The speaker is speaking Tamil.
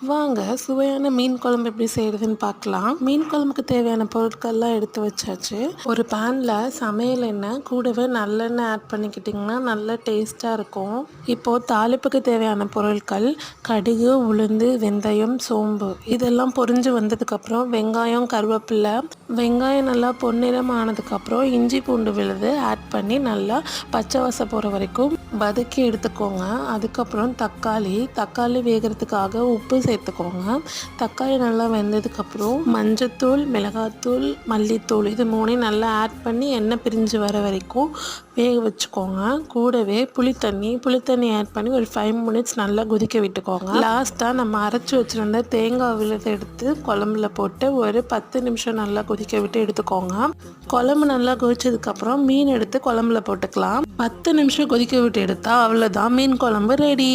வாங்க சுவையான மீன் குழம்பு எப்படி செய்கிறதுன்னு பார்க்கலாம். மீன் குழம்புக்கு தேவையான பொருட்கள்லாம் எடுத்து வச்சாச்சு. ஒரு பேனில் சமையல் எண்ணெய் கூடவே நல்லெண்ணெய் ஆட் பண்ணிக்கிட்டிங்கன்னா நல்லா டேஸ்ட்டாக இருக்கும். இப்போது தாளிப்புக்கு தேவையான பொருட்கள் கடுகு, உளுந்து, வெந்தயம், சோம்பு இதெல்லாம் பொரிஞ்சு வந்ததுக்கப்புறம் வெங்காயம், கருவேப்பிலை, வெங்காயம் நல்லா பொன்னிறம் ஆனதுக்கப்புறம் இஞ்சி பூண்டு விழுது ஆட் பண்ணி நல்லா பச்சை வாசம் போகிற வரைக்கும் வதக்கி எடுத்துக்கோங்க. அதுக்கப்புறம் தக்காளி வேகிறதுக்காக உப்பு சேர்த்துக்கோங்க. தக்காளி நல்லா வெந்ததுக்கப்புறம் மஞ்சத்தூள், மிளகாத்தூள், மல்லித்தூள் இது மூணையும் நல்லா ஆட் பண்ணி எண்ணெய் பிரிஞ்சு வர வரைக்கும் வேக வச்சுக்கோங்க. கூடவே புளித்தண்ணி ஆட் பண்ணி ஒரு 5 மினிட்ஸ் நல்லா கொதிக்க விட்டுக்கோங்க. லாஸ்ட்டாக நம்ம அரைச்சி வச்சுருந்த தேங்காய் விழுதை எடுத்து குழம்புல போட்டு ஒரு 10 நிமிஷம் நல்லா கொதிக்க விட்டு எடுத்துக்கோங்க. குழம்பு நல்லா கொதிச்சதுக்கப்புறம் மீன் எடுத்து குழம்புல போட்டுக்கலாம். 10 நிமிஷம் கொதிக்க விட்டு எடுத்தால் அவ்வளோதான், மீன் குழம்பு ரெடி.